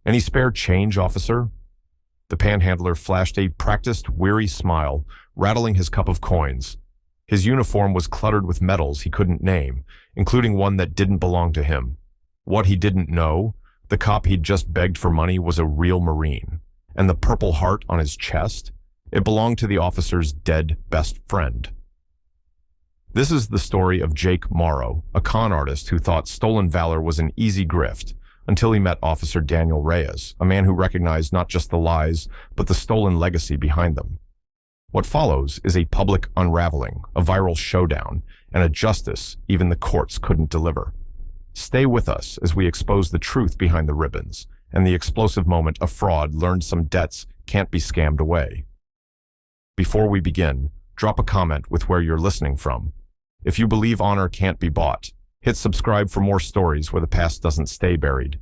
Any spare change, officer? The panhandler flashed a practiced, weary smile, rattling his cup of coins. His uniform was cluttered with medals he couldn't name, including one that didn't belong to him. What he didn't know, the cop he'd just begged for money was a real Marine. And the Purple Heart on his chest? It belonged to the officer's dead best friend. This is the story of Jake Morrow, a con artist who thought stolen valor was an easy grift, until he met Officer Daniel Reyes, a man who recognized not just the lies, but the stolen legacy behind them. What follows is a public unraveling, a viral showdown, and a justice even the courts couldn't deliver. Stay with us as we expose the truth behind the ribbons, and the explosive moment a fraud learned some debts can't be scammed away. Before we begin, drop a comment with where you're listening from. If you believe honor can't be bought, hit subscribe for more stories where the past doesn't stay buried.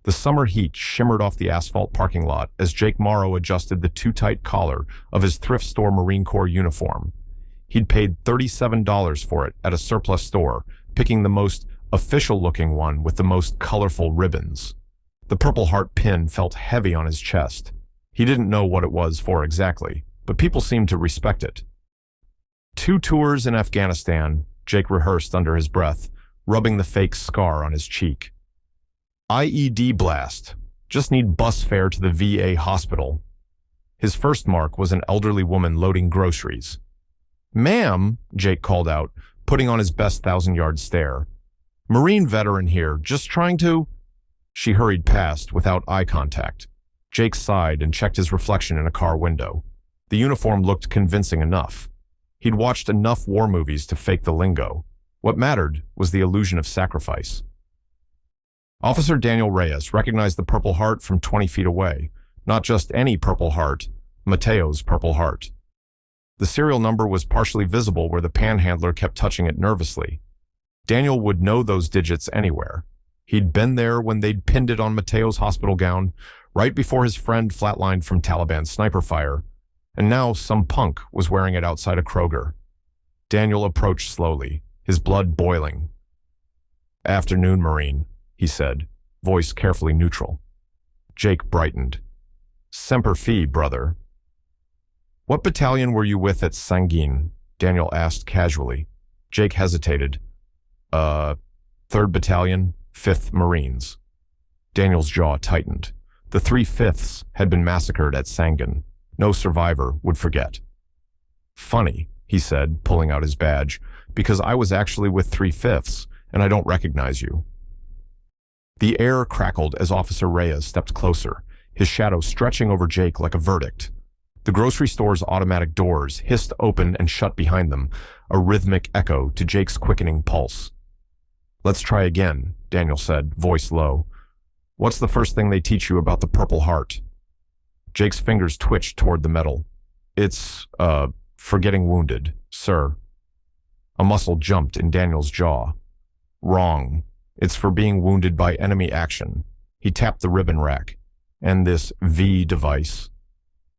The summer heat shimmered off the asphalt parking lot as Jake Morrow adjusted the too-tight collar of his thrift store Marine Corps uniform. He'd paid $37 for it at a surplus store, picking the most official-looking one with the most colorful ribbons. The Purple Heart pin felt heavy on his chest. He didn't know what it was for exactly, but people seemed to respect it. 2 tours in Afghanistan, Jake rehearsed under his breath, rubbing the fake scar on his cheek. IED blast. Just need bus fare to the VA hospital. His first mark was an elderly woman loading groceries. "Ma'am," Jake called out, putting on his best 1,000-yard stare. "Marine veteran here, just trying to—" She hurried past without eye contact. Jake sighed and checked his reflection in a car window. The uniform looked convincing enough. He'd watched enough war movies to fake the lingo. What mattered was the illusion of sacrifice. Officer Daniel Reyes recognized the Purple Heart from 20 feet away. Not just any Purple Heart, Mateo's Purple Heart. The serial number was partially visible where the panhandler kept touching it nervously. Daniel would know those digits anywhere. He'd been there when they'd pinned it on Mateo's hospital gown, right before his friend flatlined from Taliban sniper fire, and now some punk was wearing it outside a Kroger. Daniel approached slowly, his blood boiling. "Afternoon, Marine," he said, voice carefully neutral. Jake brightened. "Semper Fi, brother." "What battalion were you with at Sangin?" Daniel asked casually. Jake hesitated. 3rd Battalion, 5th Marines." Daniel's jaw tightened. The 3/5ths had been massacred at Sangin. No survivor would forget. "Funny," he said, pulling out his badge, "because I was actually with 3/5ths, and I don't recognize you." The air crackled as Officer Reyes stepped closer, his shadow stretching over Jake like a verdict. The grocery store's automatic doors hissed open and shut behind them, a rhythmic echo to Jake's quickening pulse. "Let's try again," Daniel said, voice low. "What's the first thing they teach you about the Purple Heart?" Jake's fingers twitched toward the metal. "It's, for getting wounded, sir." A muscle jumped in Daniel's jaw. "Wrong. It's for being wounded by enemy action." He tapped the ribbon rack. "And this V device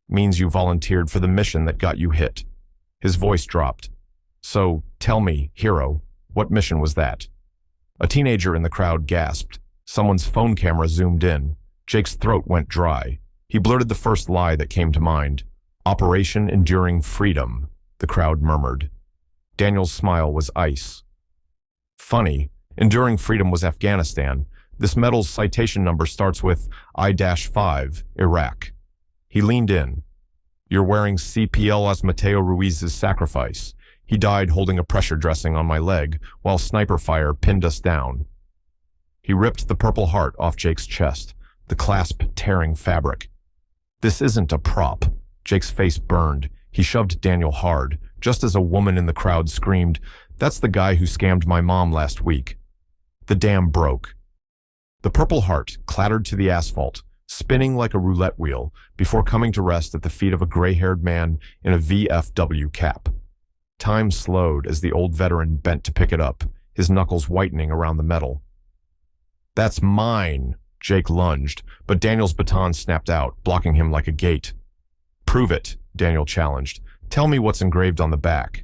means you volunteered for the mission that got you hit." His voice dropped. "So, tell me, hero, what mission was that?" A teenager in the crowd gasped. Someone's phone camera zoomed in. Jake's throat went dry. He blurted the first lie that came to mind. "Operation Enduring Freedom," the crowd murmured. Daniel's smile was ice. "Funny, Enduring Freedom was Afghanistan. This medal's citation number starts with I-5, Iraq." He leaned in. "You're wearing CPLS Mateo Ruiz's sacrifice. He died holding a pressure dressing on my leg while sniper fire pinned us down." He ripped the Purple Heart off Jake's chest, the clasp tearing fabric. "This isn't a prop." Jake's face burned. He shoved Daniel hard, just as a woman in the crowd screamed, "That's the guy who scammed my mom last week." The dam broke. The Purple Heart clattered to the asphalt, spinning like a roulette wheel, before coming to rest at the feet of a gray-haired man in a VFW cap. Time slowed as the old veteran bent to pick it up, his knuckles whitening around the metal. "That's mine," Jake lunged, but Daniel's baton snapped out, blocking him like a gate. "Prove it," Daniel challenged. "Tell me what's engraved on the back."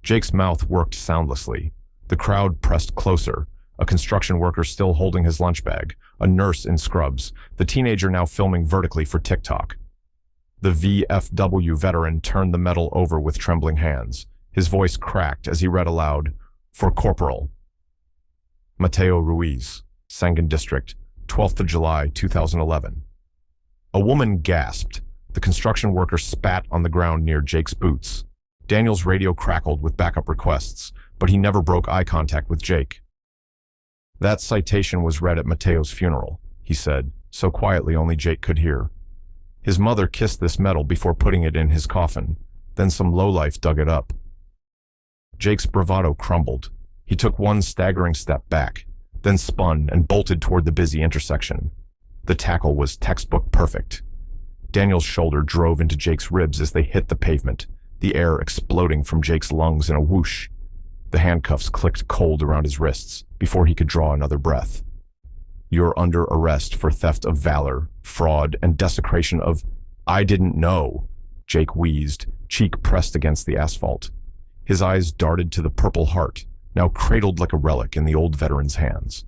Jake's mouth worked soundlessly. The crowd pressed closer, a construction worker still holding his lunch bag, a nurse in scrubs, the teenager now filming vertically for TikTok. The VFW veteran turned the medal over with trembling hands. His voice cracked as he read aloud, "For Corporal Mateo Ruiz, Sangan District, 12th of July, 2011. A woman gasped. The construction worker spat on the ground near Jake's boots. Daniel's radio crackled with backup requests, but he never broke eye contact with Jake. "That citation was read at Mateo's funeral," he said, so quietly only Jake could hear. "His mother kissed this medal before putting it in his coffin. Then some lowlife dug it up." Jake's bravado crumbled. He took one staggering step back, then spun and bolted toward the busy intersection. The tackle was textbook perfect. Daniel's shoulder drove into Jake's ribs as they hit the pavement, the air exploding from Jake's lungs in a whoosh. The handcuffs clicked cold around his wrists before he could draw another breath. "You're under arrest for theft of valor, fraud, and desecration of—" "I didn't know," Jake wheezed, cheek pressed against the asphalt. His eyes darted to the Purple Heart, now cradled like a relic in the old veteran's hands.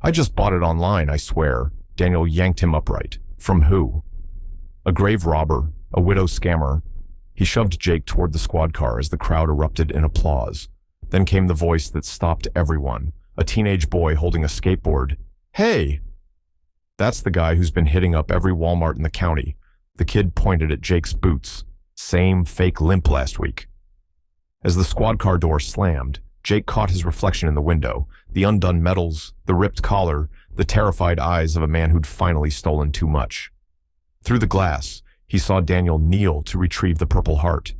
"I just bought it online, I swear." Daniel yanked him upright. "From who?" "A grave robber, a widow scammer." He shoved Jake toward the squad car as the crowd erupted in applause. Then came the voice that stopped everyone, a teenage boy holding a skateboard. "Hey! That's the guy who's been hitting up every Walmart in the county." The kid pointed at Jake's boots. "Same fake limp last week." As the squad car door slammed, Jake caught his reflection in the window, the undone medals, the ripped collar, the terrified eyes of a man who'd finally stolen too much. Through the glass, he saw Daniel kneel to retrieve the Purple Heart.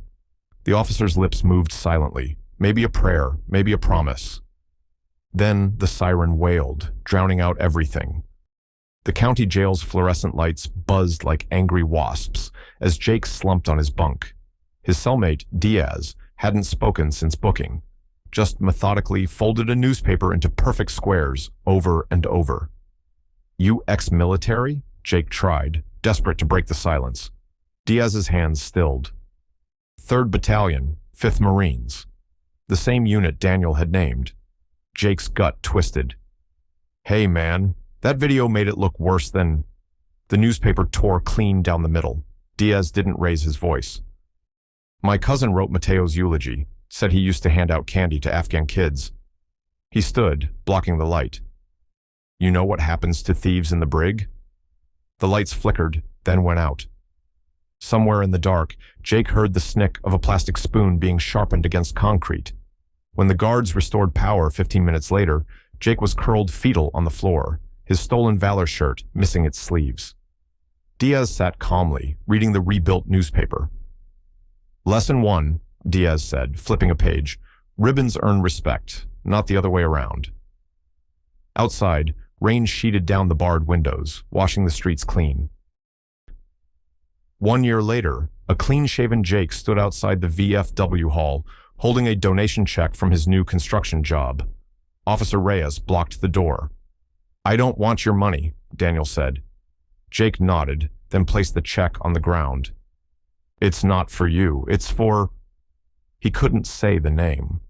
The officer's lips moved silently, maybe a prayer, maybe a promise. Then the siren wailed, drowning out everything. The county jail's fluorescent lights buzzed like angry wasps as Jake slumped on his bunk. His cellmate, Diaz, hadn't spoken since booking, just methodically folded a newspaper into perfect squares over and over. "You ex-military?" Jake tried, desperate to break the silence. Diaz's hands stilled. "3rd Battalion, 5th Marines." The same unit Daniel had named. Jake's gut twisted. "Hey man, that video made it look worse than—" The newspaper tore clean down the middle. Diaz didn't raise his voice. "My cousin wrote Mateo's eulogy, said he used to hand out candy to Afghan kids." He stood, blocking the light. "You know what happens to thieves in the brig?" The lights flickered, then went out. Somewhere in the dark, Jake heard the snick of a plastic spoon being sharpened against concrete. When the guards restored power 15 minutes later, Jake was curled fetal on the floor, his stolen Valor shirt missing its sleeves. Diaz sat calmly, reading the rebuilt newspaper. "Lesson 1, Diaz said, flipping a page. "Ribbons earn respect, not the other way around." Outside, rain sheeted down the barred windows, washing the streets clean. 1 year later, a clean-shaven Jake stood outside the VFW hall, holding a donation check from his new construction job. Officer Reyes blocked the door. "I don't want your money," Daniel said. Jake nodded, then placed the check on the ground. "It's not for you, it's for—" He couldn't say the name.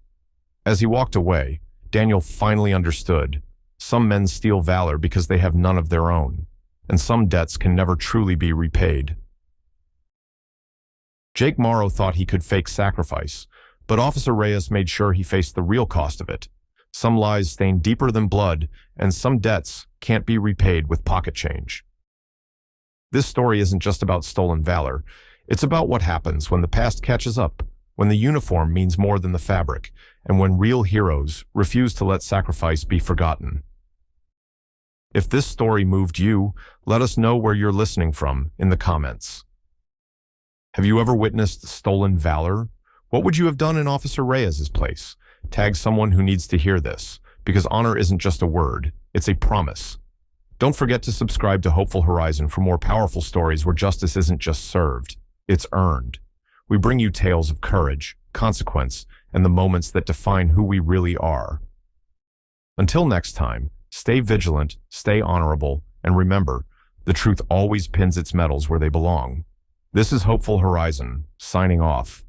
As he walked away, Daniel finally understood. Some men steal valor because they have none of their own, and some debts can never truly be repaid. Jake Morrow thought he could fake sacrifice, but Officer Reyes made sure he faced the real cost of it. Some lies stain deeper than blood, and some debts can't be repaid with pocket change. This story isn't just about stolen valor. It's about what happens when the past catches up, when the uniform means more than the fabric, and when real heroes refuse to let sacrifice be forgotten. If this story moved you, let us know where you're listening from in the comments. Have you ever witnessed stolen valor? What would you have done in Officer Reyes's place? Tag someone who needs to hear this, because honor isn't just a word, it's a promise. Don't forget to subscribe to Hopeful Horizon for more powerful stories where justice isn't just served, it's earned. We bring you tales of courage, consequence, and the moments that define who we really are. Until next time, stay vigilant, stay honorable, and remember, the truth always pins its medals where they belong. This is Hopeful Horizon, signing off.